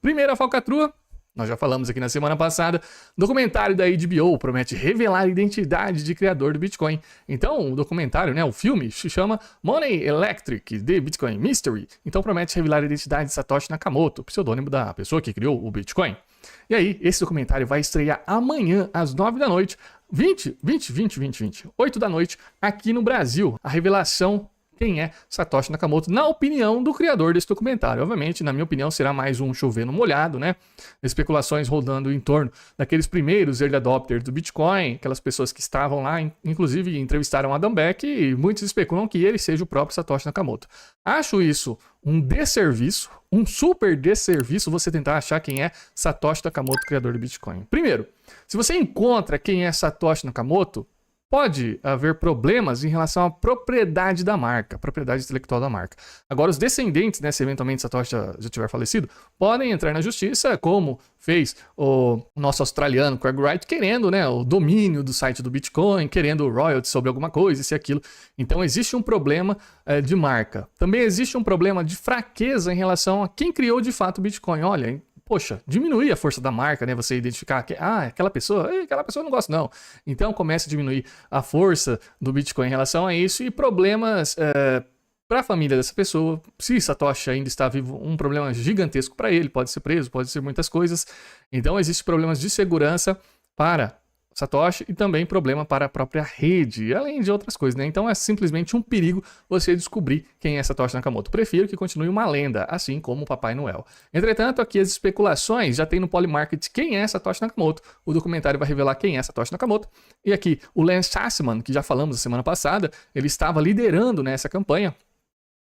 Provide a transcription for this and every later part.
Primeira falcatrua, nós já falamos aqui na semana passada, documentário da HBO promete revelar a identidade de criador do Bitcoin. Então, o documentário, né, o filme, se chama Money Electric, The Bitcoin Mystery. Então, promete revelar a identidade de Satoshi Nakamoto, pseudônimo da pessoa que criou o Bitcoin. E aí, esse documentário vai estrear amanhã, às 9 da noite, 8 da noite, aqui no Brasil. A revelação quem é Satoshi Nakamoto, na opinião do criador desse documentário. Obviamente, na minha opinião, será mais um chover no molhado, né? Especulações rodando em torno daqueles primeiros early adopters do Bitcoin, aquelas pessoas que estavam lá, inclusive entrevistaram Adam Back, e muitos especulam que ele seja o próprio Satoshi Nakamoto. Acho isso um desserviço, um super desserviço você tentar achar quem é Satoshi Nakamoto, criador do Bitcoin. Primeiro, se você encontra quem é Satoshi Nakamoto, pode haver problemas em relação à propriedade da marca, propriedade intelectual da marca. Agora, os descendentes, né, se eventualmente Satoshi já tiver falecido, podem entrar na justiça, como fez o nosso australiano Craig Wright, querendo, né, o domínio do site do Bitcoin, querendo royalties sobre alguma coisa, isso e aquilo. Então, existe um problema de marca. Também existe um problema de fraqueza em relação a quem criou de fato o Bitcoin. Olha, poxa, diminuir a força da marca, né? Você identificar que, aquela pessoa eu não gosto não. Então começa a diminuir a força do Bitcoin em relação a isso e problemas para a família dessa pessoa. Se Satoshi ainda está vivo, um problema gigantesco para ele, pode ser preso, pode ser muitas coisas. Então existem problemas de segurança para Satoshi e também problema para a própria rede, além de outras coisas, né? Então é simplesmente um perigo você descobrir quem é Satoshi Nakamoto. Prefiro que continue uma lenda, assim como o Papai Noel. Entretanto, aqui as especulações já tem no Polymarket quem é Satoshi Nakamoto. O documentário vai revelar quem é Satoshi Nakamoto. E aqui o Lance Hasselman, que já falamos na semana passada, ele estava liderando nessa campanha.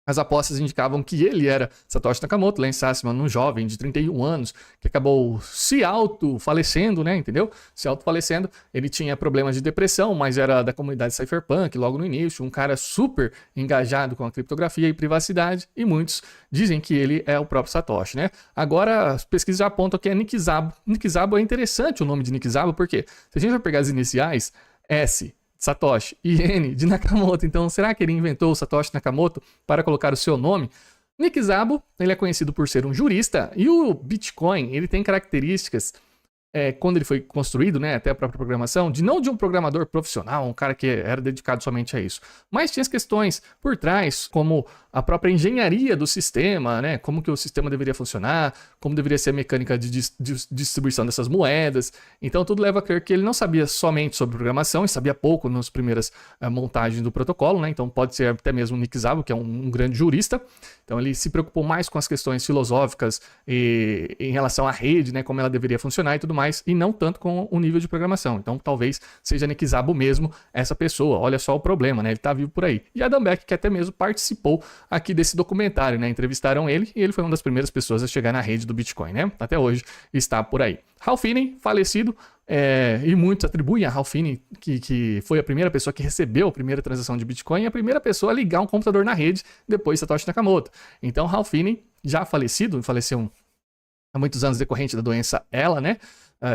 As apostas indicavam que ele era Satoshi Nakamoto, Lance Hasselman, um jovem de 31 anos, que acabou se auto-falecendo, né, entendeu? Se auto-falecendo. Ele tinha problemas de depressão, mas era da comunidade Cypherpunk, logo no início, um cara super engajado com a criptografia e privacidade, e muitos dizem que ele é o próprio Satoshi, né? Agora, as pesquisas já apontam que é Nick Szabo. Nick Szabo é interessante o nome de Nick Szabo, porque se a gente vai pegar as iniciais, S, Satoshi e N de Nakamoto. Então, será que ele inventou o Satoshi Nakamoto para colocar o seu nome? Nick Szabo, ele é conhecido por ser um jurista e o Bitcoin, ele tem características, quando ele foi construído, né, até a própria programação, não de um programador profissional, um cara que era dedicado somente a isso, mas tinha as questões por trás, como a própria engenharia do sistema, né, como que o sistema deveria funcionar, como deveria ser a mecânica de distribuição dessas moedas. Então tudo leva a crer que ele não sabia somente sobre programação e sabia pouco nas primeiras montagens do protocolo, né, então pode ser até mesmo o Nick Szabo, que é um grande jurista. Então ele se preocupou mais com as questões filosóficas e em relação à rede, né, como ela deveria funcionar e tudo mais, e não tanto com o nível de programação. Então talvez seja Nick Szabo mesmo essa pessoa. Olha só o problema, né? Ele tá vivo por aí. E Adam Back, que até mesmo participou aqui desse documentário, né? Entrevistaram ele e ele foi uma das primeiras pessoas a chegar na rede do Bitcoin, né? Até hoje está por aí. Hal Finney, falecido, e muitos atribuem a Hal Finney, que foi a primeira pessoa que recebeu a primeira transação de Bitcoin e a primeira pessoa a ligar um computador na rede depois de Satoshi Nakamoto. Então Hal Finney, já falecido, faleceu há muitos anos decorrente da doença ELA, né?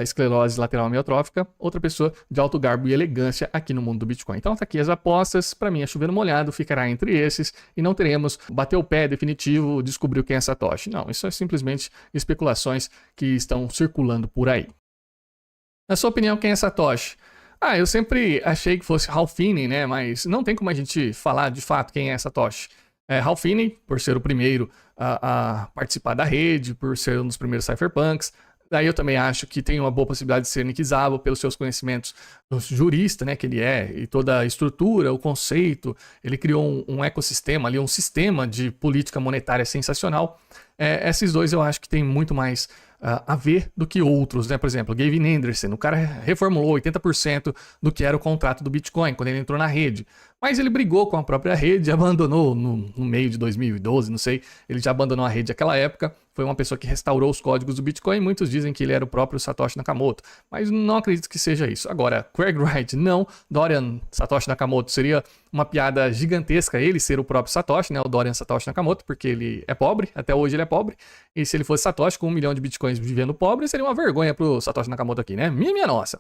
Esclerose lateral amiotrófica, outra pessoa de alto garbo e elegância aqui no mundo do Bitcoin. Então tá aqui as apostas, para mim é chover no molhado, ficará entre esses e não teremos bater o pé definitivo, descobrir quem é Satoshi. Não, isso é simplesmente especulações que estão circulando por aí. Na sua opinião, quem é Satoshi? Eu sempre achei que fosse Hal Finney, né? Mas não tem como a gente falar de fato quem é Satoshi. Hal Finney, por ser o primeiro a participar da rede, por ser um dos primeiros cypherpunks. Daí eu também acho que tem uma boa possibilidade de ser Nick Szabo pelos seus conhecimentos jurista, né, que ele é, e toda a estrutura, o conceito. Ele criou um ecossistema ali, um sistema de política monetária sensacional. Esses dois eu acho que tem muito mais a ver do que outros, né? Por exemplo, Gavin Anderson, o cara reformulou 80% do que era o contrato do Bitcoin quando ele entrou na rede. Mas ele brigou com a própria rede, abandonou no meio de 2012, não sei, ele já abandonou a rede naquela época. Foi uma pessoa que restaurou os códigos do Bitcoin. Muitos dizem que ele era o próprio Satoshi Nakamoto, mas não acredito que seja isso. Agora, Craig Wright, não. Dorian Satoshi Nakamoto seria uma piada gigantesca ele ser o próprio Satoshi, né? O Dorian Satoshi Nakamoto, porque ele é pobre, até hoje ele é pobre. E se ele fosse Satoshi com 1 milhão de Bitcoins vivendo pobre, seria uma vergonha pro Satoshi Nakamoto aqui, né? Minha nossa.